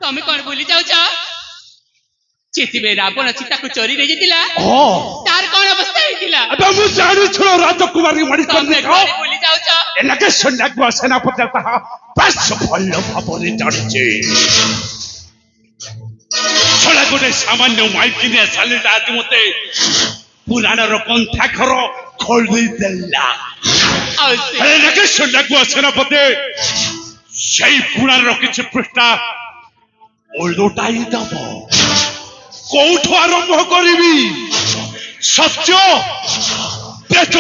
ତମେ କଣ ଭୁଲି ଯାଉଛ ଯେତେବେଳେ ରାବଣ ସୀତାକୁ ଚୋରି ନେଇଯାଇଥିଲା ତାର କଣ ଅବସ୍ଥା ହେଇଥିଲା? ମୁଁ ଜାଣିଛୁ ରାଜକୁମାରୀ ତମେ କଣ ଭୁଲି ଯାଉଛ? ଏନାକେ ସୈନ୍ୟକୁ ସେନାପତି ତାହା ବେଶ ଭଲ ଭାବରେ ଜାଣିଛି। ଛଡ଼ା ଗୋଟେ ସାମାନ୍ୟ ମାଇକିନିଆ ଶାଲିଟା ଆଜି ମତେ ପୁରାଣର କନ୍ଥା ଘର ଖୋଲି ଦେଲା। ଏନାକେ ସୈନ୍ୟକୁ ସେନାପତି ସେଇ ପୁରାଣର କିଛି ପୃଷ୍ଠା ଓଲଟାଇ ଦବ। କୋଉଠୁ ଆରମ୍ଭ କରିବି? ସତ୍ୟ ପ୍ରେତୟ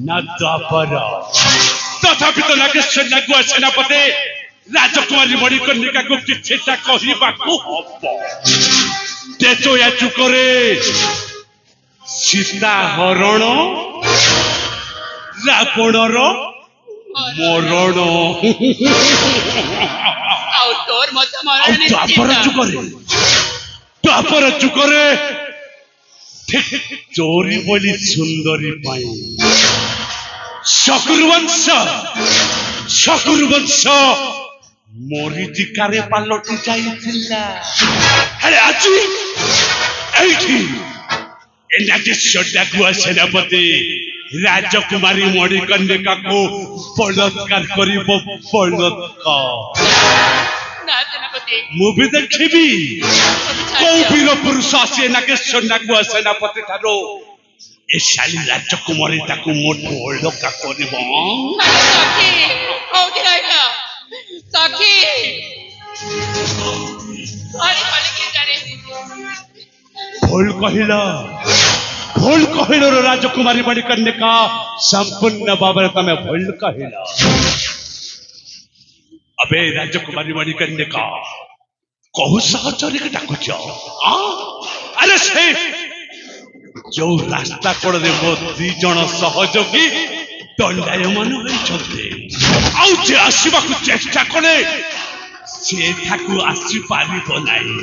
ନା ଦ୍ୱାପର? ତଥାପି ତ ନାଗେଶ୍ୱର ସେନାପତି ରାଜକୁମାରୀ ମଣିକର୍ଣ୍ଣିକାକୁ କିଛିଟା କହିବାକୁ ହବ। ପ୍ରେତୟା ଯୁଗରେ ସୀତା ହରଣ, ରାବଣର ମରଣ, ଆଉ ତୋର ମଧ୍ୟ ମରଣ ଦ୍ୱାପର ଯୁଗରେ ଚୋରି ବୋଲି ସୁନ୍ଦରୀ ପାଇଁ ଶକୁରବଂଶ ମରିଚିକାରେ ପାଲଟି ଯାଇଥିଲା। ହେଲେ ଆଜି ଏଇଠି ନାଗେଶ୍ୱର ସେନାପତି ରାଜକୁମାରୀ ମଣିକର୍ଣ୍ଣିକାକୁ ବଳାତ୍କାର କରିବ। ମୁଁ ବି ଦେଖିବି କୋଉ ବୀର ପୁରୁଷ ଆସି ନାଗେଶ୍ୱର ସେନାପତି ଠାରୁ ଏ ଶାଳୀ ରାଜକୁମାରୀ ତାକୁ ମୋଠୁ ଅଲଗା କରିବ। ଭୁଲ କହିଲ ରାଜକୁମାରୀ ମଣିକର୍ଣ୍ଣିକା, ସମ୍ପୂର୍ଣ୍ଣ ଭାବରେ ତମେ ଭୁଲ କହିଲ। अबे राजकुमारी मणिकर्णिका कहू सहचरी के डाकुछ? अरे से जो रास्ता कोड़े मो दी जण सहयोगी दंडायमान होइछन्ते, आउ जे आसीबा को चेष्टा करे से थाकू आसी पारिबो नाही,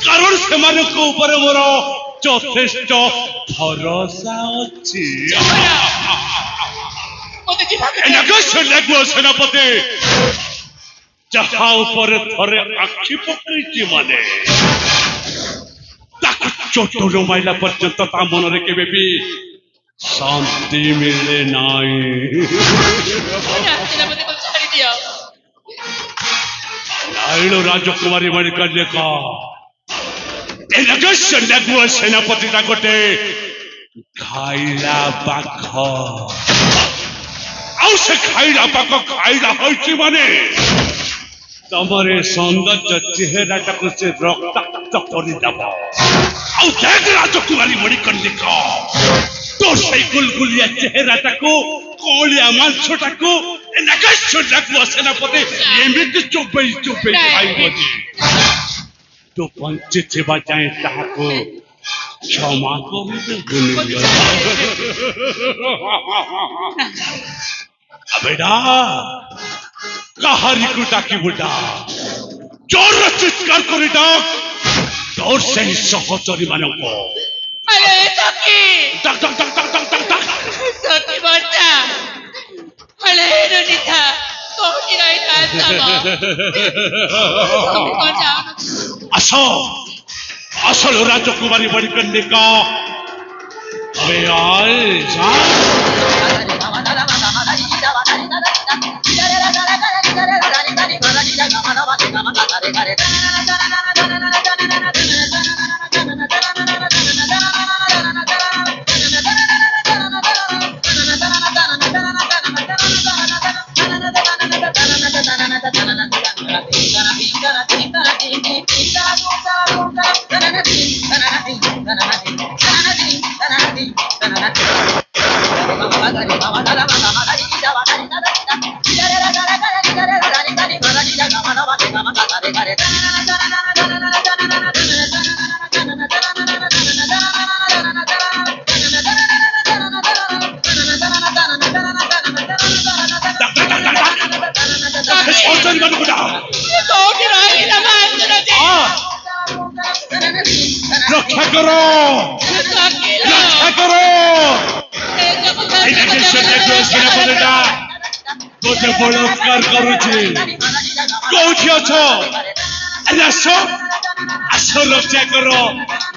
कारण से माने को ऊपर मोर यथेष्ट भरोसा अछि। सेनापति जहाँ ऊपर थरे आखि पकड़ी माने चोट माइला पर्यंत ता मन रे केबे भी शांति मिले नाई। राजकुमारी मणिकर्णिका सेनापति गोटे खाइला पाख आउ से खाइला पाख खाइला होइछि माने तमरे सौंदर्य चेहराटा को से रक्ताक्त करदेव। देख राजकुमारी मणिकर्णिका तो से गुलगुलिया चेहराटा को कोलिया मांसटा को नागेश्वर सेनापति एमिति चुपे खाइब तो पंचे थिबा जाए ताहाको क्षमा करिदेबुनी। बेटा कहारी को डाकी बुटा जोर चित्कार कर डाक जोर से ही सहचरी मानव को। अरे सखी डाक डाक डाक डाक डाक डाक डाक सखी बच्चा अरे रनिता कोठी रही था असो असल राजकुमारी मणिकर्णिका अबे आए जा रक्षा करो बलात्कार करुछि कोठी अछ ଆରେ ଆସ ଆସ ରକ୍ଷା କର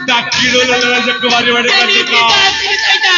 ଡାକିଲ ରାଜକୁମାରୀ ବାଡ଼ି ସେମିତି କନ୍ୟା ଆସିବି ସେଇଟା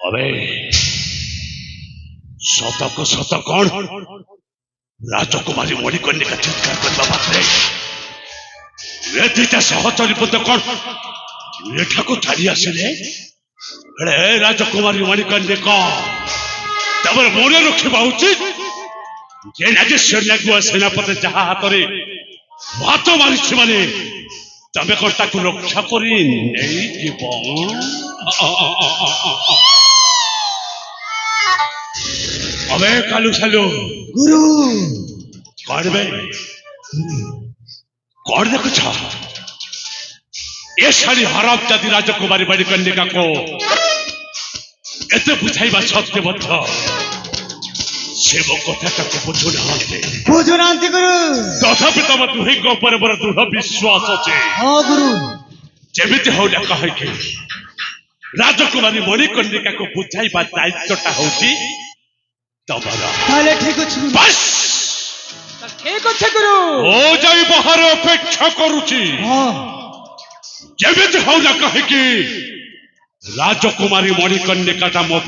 अबे शतक शत कौन राजकुमारी मणिकर्णी का चित्कार करवा मात्रे एटा सहचरी पद कौन एठाको छाड़ी आसिले अरे राजकुमारी मणिकर्णी कौन तबर मन रखा उचित जे नागेश्वर नागुआ सेनापति जहा हाथ में हाथ मारी माने तबे कौन ताकू रक्षा करी नहीं जीव अबे कालू सालू गुरु कौन बे कौन देखुछ ये सारी हराम जाति राजकुमारी मणिकर्णिका को एते बुझाइबा सत्य मध्य से मो कथा बुझुनांती गुरु तथापि तम दुहे ऊपर मोर दृढ़ विश्वास अच्छे हाँ गुरु जेमिति हो ना कहे राजकुमारी मणिकर्णिका को बुझाइबा दायित्वटा होची तमरा ताले ठीक अछि गुरु बस ठीक अछि गुरु ओ जाई बाहर अपेक्षा करूची हाँ जेमिति हो ना कहे राजकुमारी मणिकर्णिका मो